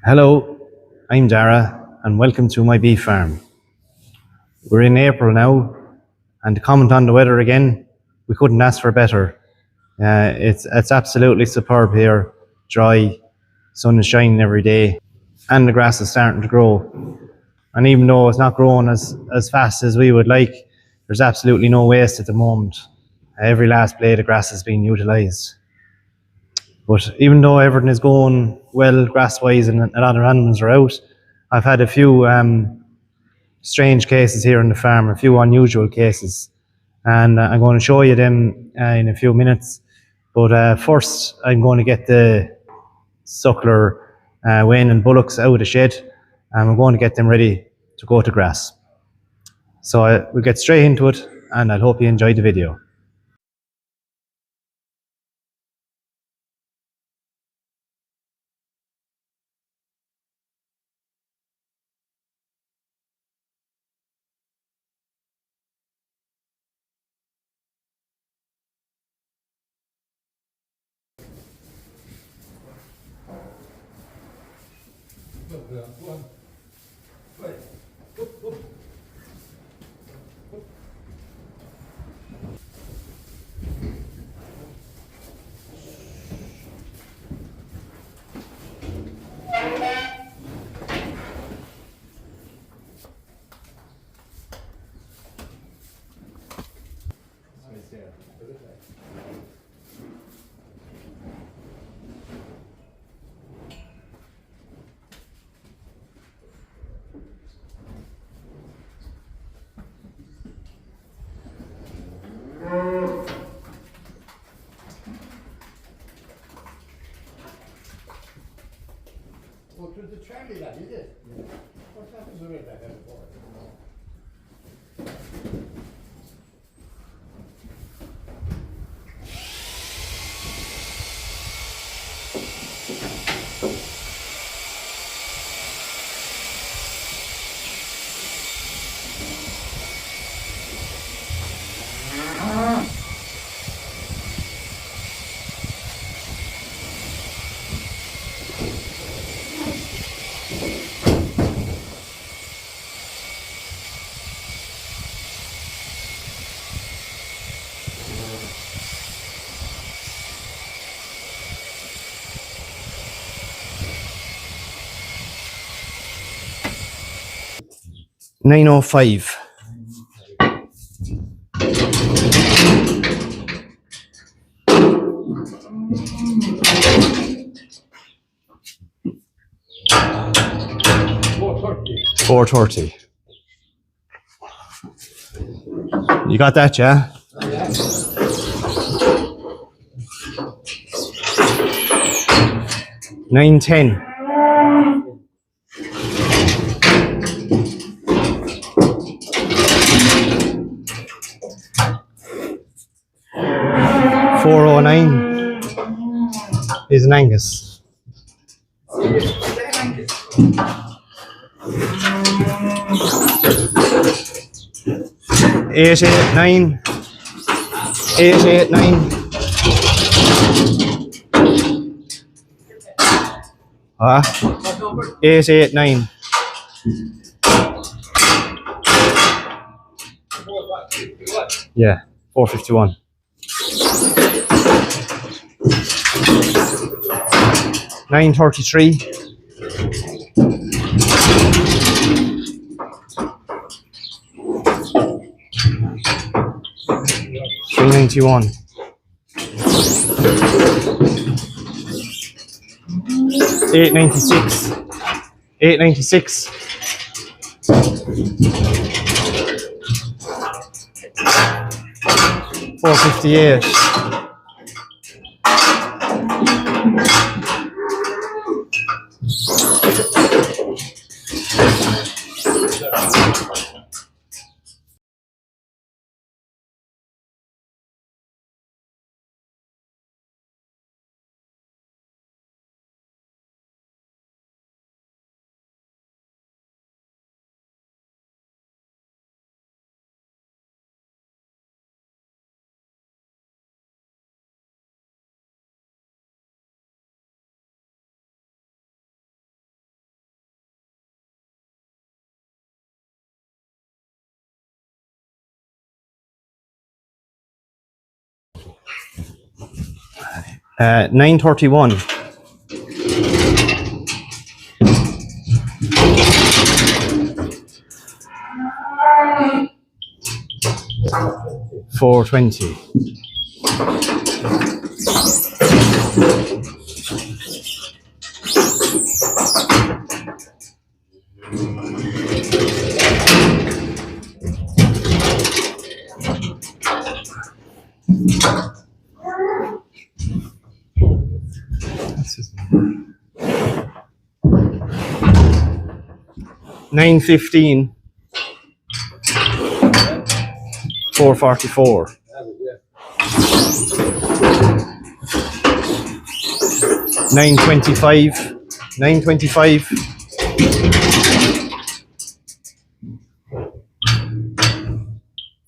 Hello, I'm Dara and welcome to my beef farm. We're in April now, and to comment on the weather again, we couldn't ask for better. It's absolutely superb here, dry, sun is shining every day, and the grass is starting to grow. And even though it's not growing as fast as we would like, there's absolutely no waste at the moment. Every last blade of grass is being utilised. But even though everything is going well grass-wise and a lot of animals are out, I've had a few strange cases here on the farm, a few unusual cases, and I'm going to show you them in a few minutes. But first, I'm going to get the suckler weanling bullocks out of the shed, and we're going to get them ready to go to grass. So we'll get straight into it, and I hope you enjoyed the video. Well, to the trolley that, is it? Yeah. What happens to it that before? $9.05. $4.30. You got that, yeah? $9.10. $4.09 is an Angus. $8.89. $8.89. 8.89. Yeah, 451. $9.33. $3.91. $8.96. $8.96. $4.58. 931. $4.20. $9.15. $4.44. $9.25. $9.25.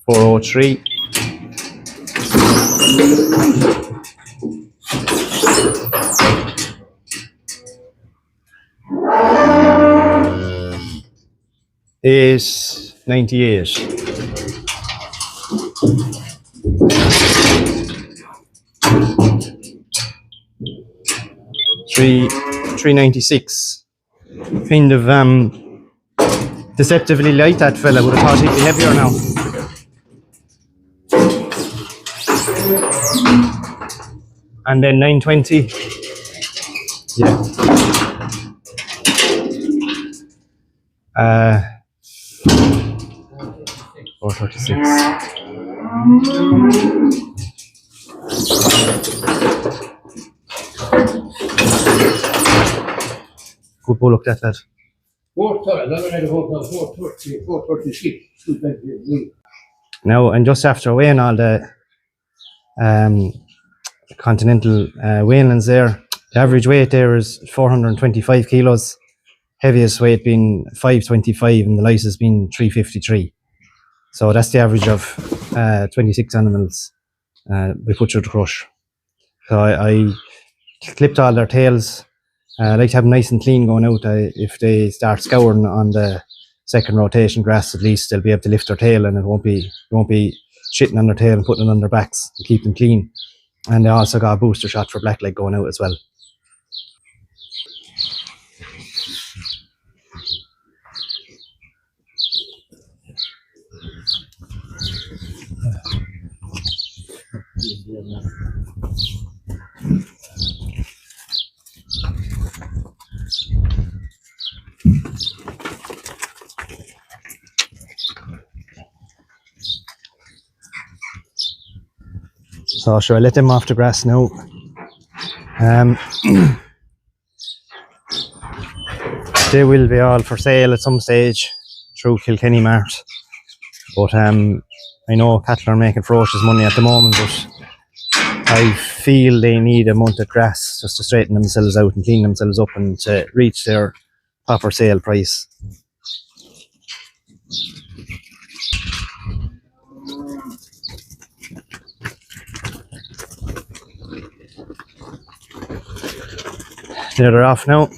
$4.03. $8.98. $3.96. Kind of deceptively light, that fella. Would have thought he'd be heavier now. And then 9.20. Yeah. 4.36. Good bullock, that lad. 436. Now, and just after weighing all the continental weanlings there, the average weight there is 425 kilos. Heaviest weight being 525, and the lightest being 353. So that's the average of 26 animals we put through the crush. So I clipped all their tails. I like to have them nice and clean going out. If they start scouring on the second rotation grass, at least they'll be able to lift their tail, and it won't be shitting on their tail and putting it on their backs to keep them clean. And they also got a booster shot for blackleg going out as well. So sure, I let them off the grass now. They will be all for sale at some stage through Kilkenny Mart. But I know cattle are making ferocious money at the moment, but I feel they need a month of grass just to straighten themselves out and clean themselves up and to reach their proper sale price. There, they're off now.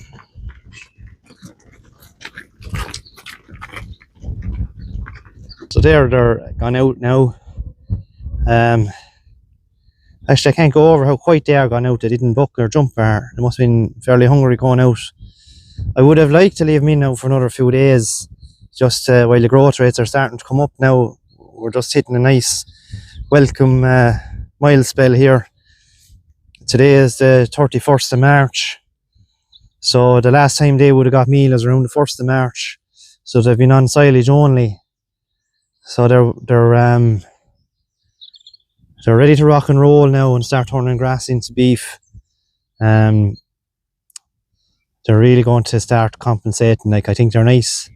So they're gone out now. Actually, I can't go over how quiet they are gone out. They didn't buck or jump, or they must have been fairly hungry going out. I would have liked to leave them in now for another few days, just while the growth rates are starting to come up now. We're just hitting a nice welcome mild spell here. Today is the 31st of March. So the last time they would have got meal is around the 1st of March. So they've been on silage only. So they're ready to rock and roll now and start turning grass into beef. They're really going to start compensating. Like, I think they're nice.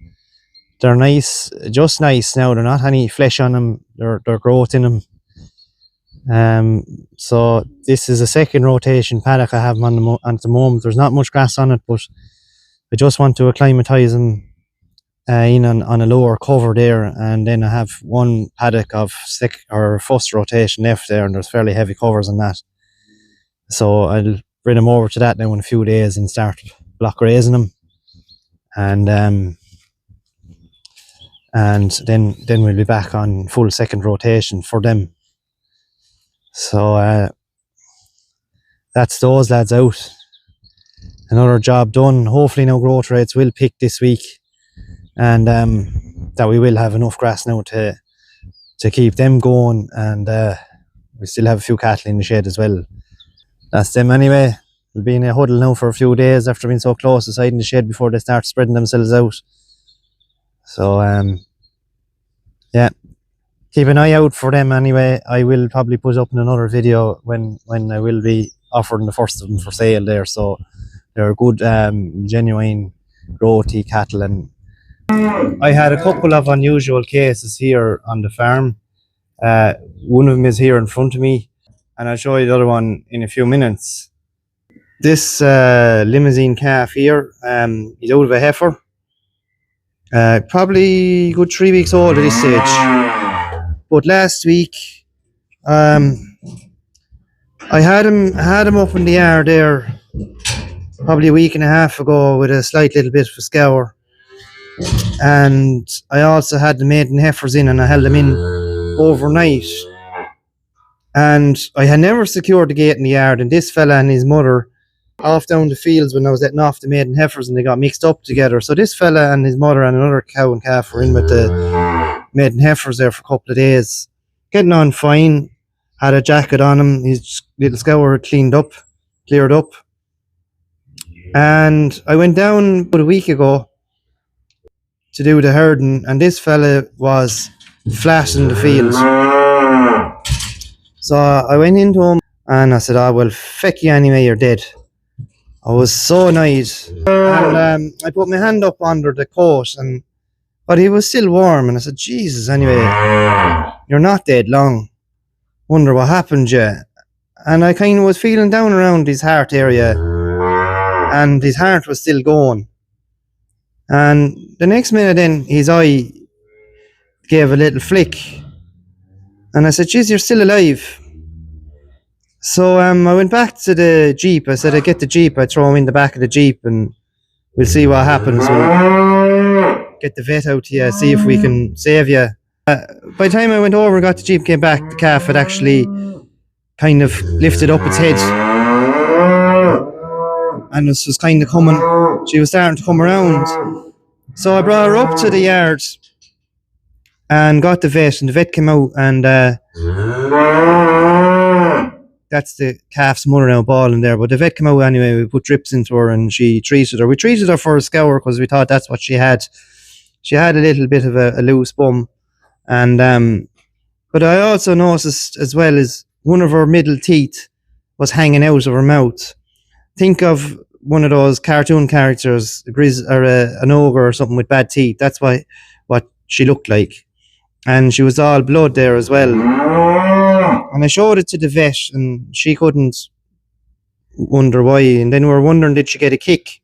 They're nice, just nice now. They're not any flesh on them. They're growth in them. So this is a second rotation paddock I have them on at the moment. There's not much grass on it, but I just want to acclimatise them in on a lower cover there, and then I have one paddock of first rotation left there, and there's fairly heavy covers on that. So I'll bring them over to that now in a few days and start block grazing them, and then we'll be back on full second rotation for them. So that's those lads out. Another job done. Hopefully no growth rates will pick this week, and that we will have enough grass now to keep them going, and we still have a few cattle in the shed as well. That's them anyway. We'll be in a huddle now for a few days after being so close aside in the shed before they start spreading themselves out. So yeah, keep an eye out for them anyway. I will probably put up in another video when I will be offering the first of them for sale there. So they're good genuine growthy cattle, and I had a couple of unusual cases here on the farm. One of them is here in front of me, and I'll show you the other one in a few minutes. This limousine calf here, he's out of a heifer. Probably good 3 weeks old at this stage. But last week, I had him up in the yard there probably a week and a half ago with a slight little bit of a scour. And I also had the maiden heifers in, and I held them in overnight. And I had never secured the gate in the yard, and this fella and his mother off down the fields when I was letting off the maiden heifers, and they got mixed up together. So this fella and his mother and another cow and calf were in with the maiden heifers there for a couple of days, getting on fine. Had a jacket on him, his little scour cleared up. And I went down about a week ago to do the herding, and this fella was flat in the field. So I went into him and I said, "Oh well, feck you anyway, you're dead." I was so annoyed, and I put my hand up under the coat, but he was still warm, and I said, "Jesus, anyway, you're not dead long. Wonder what happened, yeah." And I kind of was feeling down around his heart area, and his heart was still going. And the next minute, then his eye gave a little flick, and I said, "Geez, you're still alive." So I went back to the Jeep. I said, "I'd get the Jeep, I'd throw him in the back of the Jeep, and we'll see what happens. We'll get the vet out here, see if we can save you." By the time I went over and got the Jeep, came back, the calf had actually kind of lifted up its head, and this was kind of coming. She was starting to come around. So I brought her up to the yard and got the vet, and the vet came out, and that's the calf's mother now bawling there. But the vet came out anyway. We put drips into her, and she treated her. We treated her for a scour because we thought that's what she had. She had a little bit of a loose bum, and but I also noticed as well as one of her middle teeth was hanging out of her mouth. Think of one of those cartoon characters, an ogre or something with bad teeth. That's what she looked like, and she was all blood there as well. And I showed it to the vet, and she couldn't wonder why. And then we were wondering, did she get a kick?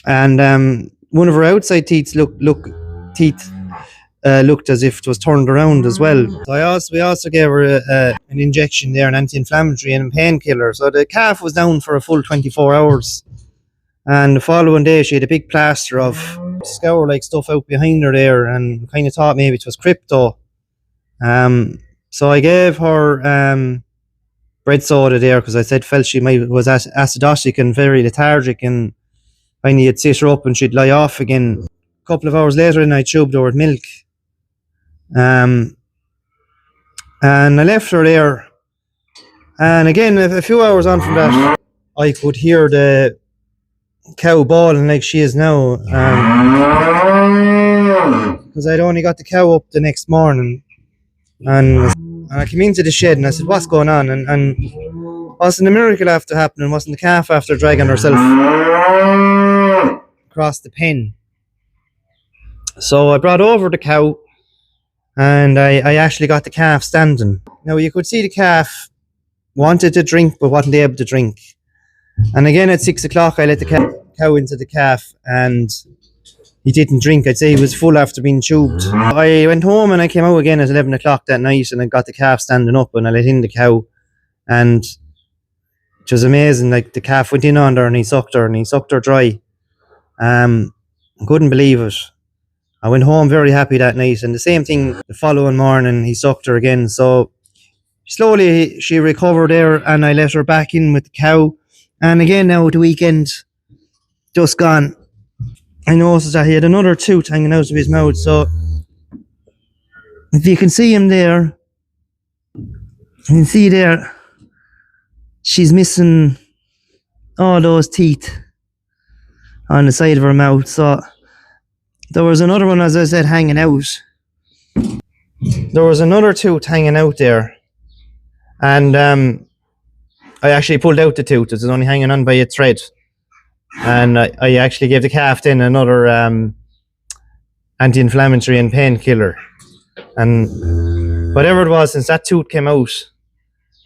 And one of her outside teeth looked as if it was turned around as well. So we also gave her an injection there, an anti-inflammatory and a painkiller. So the calf was down for a full 24 hours. And the following day, she had a big plaster of scour-like stuff out behind her there, and kind of thought maybe it was crypto. So I gave her bread soda there because I felt she was acidotic and very lethargic, and I needed to sit her up and she'd lie off again. A couple of hours later, and I tubed her with milk. And I left her there. And again, a few hours on from that, I could hear the cow bawling like she is now. Because I'd only got the cow up the next morning. And I came into the shed and I said, "What's going on?" And wasn't a miracle after happening? Wasn't the calf after dragging herself across the pen? So I brought over the cow, and I actually got the calf standing. Now you could see the calf wanted to drink but wasn't able to drink. And again at 6 o'clock I let the cow into the calf, and he didn't drink. I'd say he was full after being tubed. I went home and I came out again at 11 o'clock that night, and I got the calf standing up, and I let in the cow, and it was amazing. Like, the calf went in on her and he sucked her dry. I couldn't believe it. I went home very happy that night, and the same thing the following morning, he sucked her again. So Slowly she recovered there, and I let her back in with the cow. And again now at the weekend, just gone, I noticed that he had another tooth hanging out of his mouth. So if you can see him there, you can see there, she's missing all those teeth on the side of her mouth. So there was another one, as I said, hanging out. There was another tooth hanging out there, and I actually pulled out the tooth. It was only hanging on by a thread, and I actually gave the calf then another anti-inflammatory and painkiller. And whatever it was, since that tooth came out,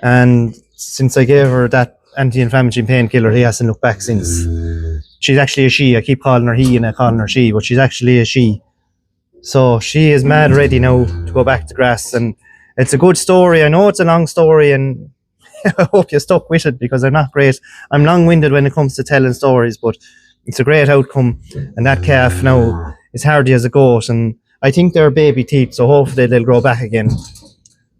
and since I gave her that anti-inflammatory painkiller, he hasn't looked back since. She's actually a she. I keep calling her he and I calling her she, but she's actually a she. So she is mad ready now to go back to grass, and it's a good story. I know it's a long story, and I hope you stuck with it, because I'm not great. I'm long-winded when it comes to telling stories, but it's a great outcome. And that calf now is hardy as a goat, and I think they're baby teeth, so hopefully they'll grow back again.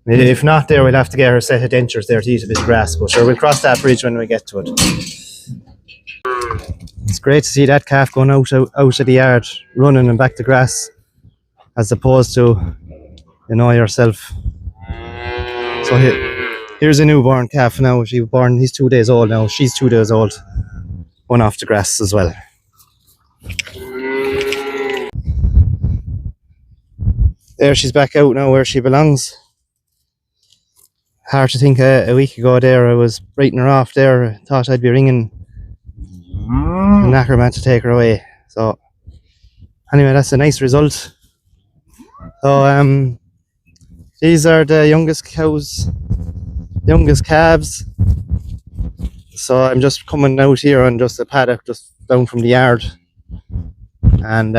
If not, there we'll have to get her a set of dentures there to eat a bit of grass, but sure, we'll cross that bridge when we get to it. It's great to see that calf going out of the yard, running and back to grass, as opposed to, yourself. So here's a newborn calf now. She was born, he's 2 days old now. She's 2 days old. One off the grass as well. There, she's back out now where she belongs. Hard to think a week ago there, I was writing her off there. Thought I'd be ringing the knacker man to take her away. So anyway, that's a nice result. So these are the youngest cows, youngest calves. So I'm just coming out here on just a paddock just down from the yard, and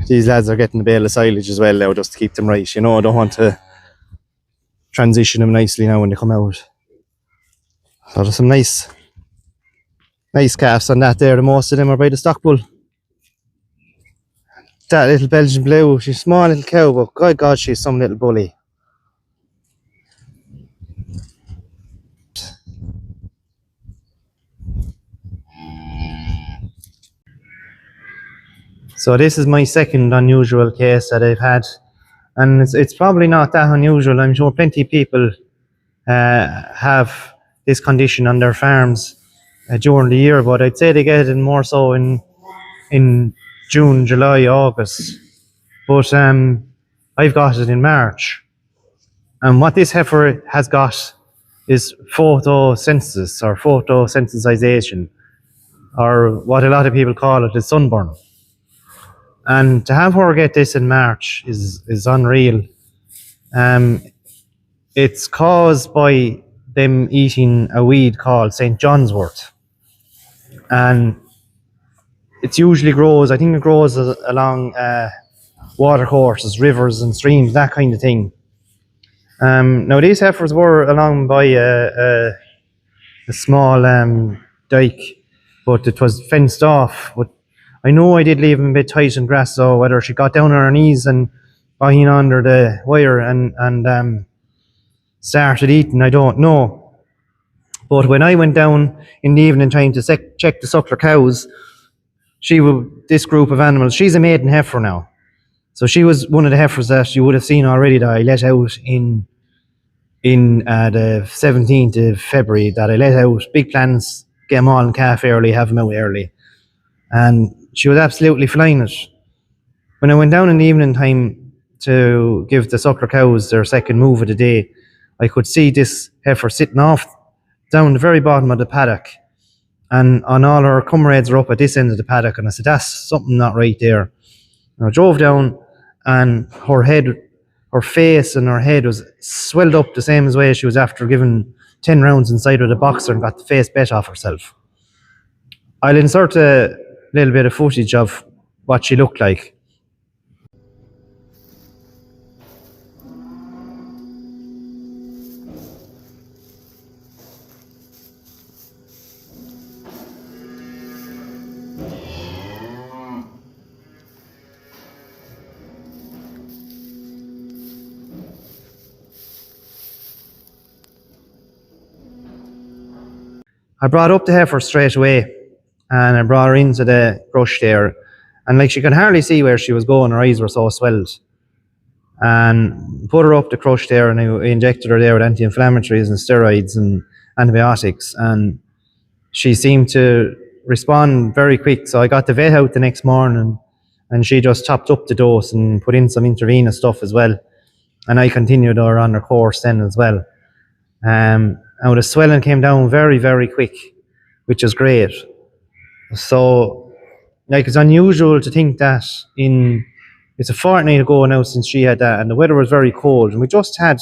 these lads are getting a bale of silage as well now, just to keep them right. I don't want to transition them nicely now when they come out. So there's some nice calves on that there. The most of them are by the stock bull. That little Belgian blue, she's a small little cow, but good God, she's some little bully. So this is my second unusual case that I've had, and it's probably not that unusual. I'm sure plenty of people have this condition on their farms during the year, but I'd say they get it more so in June, July, August. But I've got it in March, and what this heifer has got is photosynthesis, or photosensitization, or what a lot of people call it is sunburn. And to have her get this in March is unreal. It's caused by them eating a weed called St. John's wort. And it usually grows, I think it grows along water courses, rivers and streams, that kind of thing. Now these heifers were along by a small dike, but it was fenced off. But I know I did leave them a bit tight in grass, so whether she got down on her knees and behind under the wire and started eating, I don't know. But when I went down in the evening time to check the suckler cows, this group of animals, she's a maiden heifer now. So she was one of the heifers that you would have seen already that I let out in the 17th of February, that I let out. Big plans, get them all in calf early, have them out early. And she was absolutely flying it. When I went down in the evening time to give the suckler cows their second move of the day, I could see this heifer sitting off down the very bottom of the paddock, and all her comrades were up at this end of the paddock, and I said, that's something not right there. And I drove down, and her face and her head was swelled up the same as way she was after giving 10 rounds inside with a boxer and got the face bet off herself. I'll insert a little bit of footage of what she looked like. I brought up the heifer straight away, and I brought her into the brush there, and like she could hardly see where she was going. Her eyes were so swelled, and put her up the crush there, and I injected her there with anti-inflammatories and steroids and antibiotics, and she seemed to respond very quick. So I got the vet out the next morning, and she just topped up the dose and put in some intravenous stuff as well, and I continued her on her course then as well. And the swelling came down very, very quick, which is great. So, like, it's unusual to think that it's a fortnight ago now since she had that, and the weather was very cold, and we just had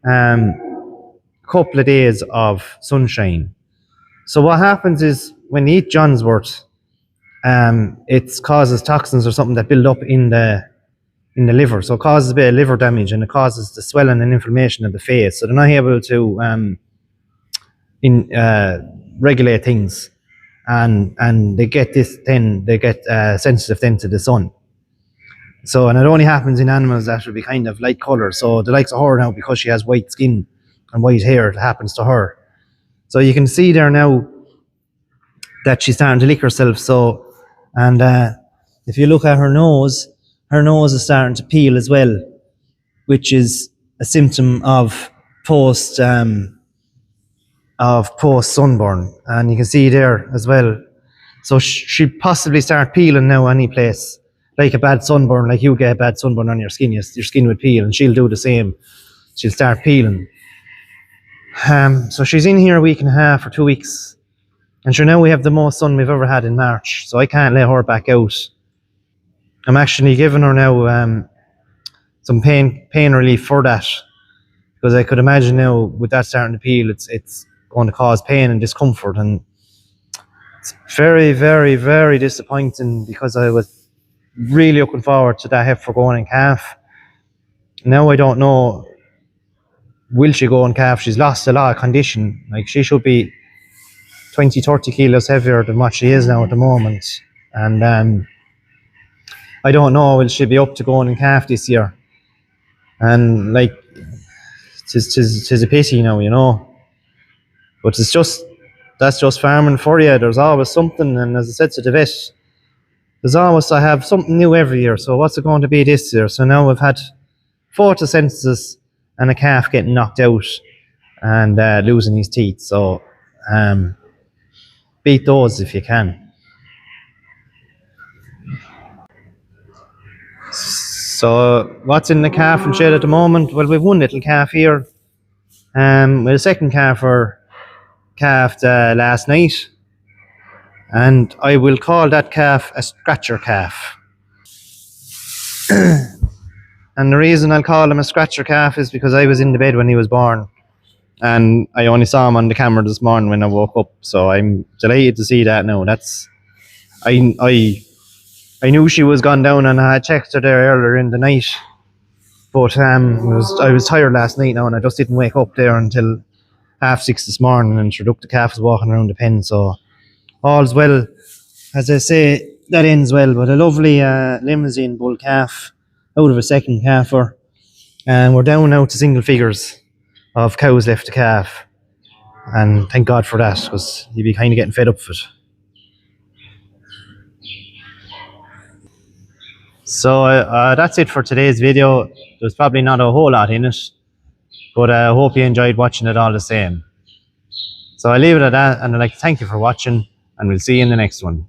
a couple of days of sunshine. So what happens is when you eat Johnsworth, it causes toxins or something that build up in the liver. So it causes a bit of liver damage, and it causes the swelling and inflammation of the face. So they're not able to regulate things, and they get this. Then they get sensitive then to the sun. So, and it only happens in animals that would be kind of light colour. So the likes of her now, because she has white skin and white hair, it happens to her. So you can see there now that she's starting to lick herself. So, and if you look at her nose is starting to peel as well, which is a symptom of post sunburn. And you can see there as well. So she'd possibly start peeling now any place, like a bad sunburn, like you get a bad sunburn on your skin, your skin would peel, and she'll do the same. She'll start peeling. So she's in here a week and a half or 2 weeks. And sure, now we have the most sun we've ever had in March, so I can't let her back out. I'm actually giving her now some pain relief for that, because I could imagine now with that starting to peel, it's going to cause pain and discomfort, and it's very, very, very disappointing, because I was really looking forward to that heifer going in calf. Now I don't know, will she go in calf? She's lost a lot of condition. Like, she should be 20-30 kilos heavier than what she is now at the moment, and I don't know, will she be up to going in calf this year? And like, tis a pity, you know, but that's just farming for you. There's always something, and as I said to the vet, there's always, I have something new every year. So what's it going to be this year? So now we've had photosensitization and a calf getting knocked out and losing his teeth. So beat those if you can. So what's in the calf and shed at the moment? Well, we've one little calf here. With a second calved last night, and I will call that calf a scratcher calf. And the reason I'll call him a scratcher calf is because I was in the bed when he was born, and I only saw him on the camera this morning when I woke up. So I'm delighted to see that now. I knew she was gone down, and I had checked her there earlier in the night, but I was tired last night now, and I just didn't wake up there until 6:30 this morning, and the calf was walking around the pen. So all's well, as I say, that ends well. But a lovely limousine bull calf out of a second calfer, and we're down now to single figures of cows left to calf, and thank God for that, because you'd be kind of getting fed up with it. So that's it for today's video. There's probably not a whole lot in it, but I hope you enjoyed watching it all the same. So I leave it at that, and I'd like to thank you for watching, and we'll see you in the next one.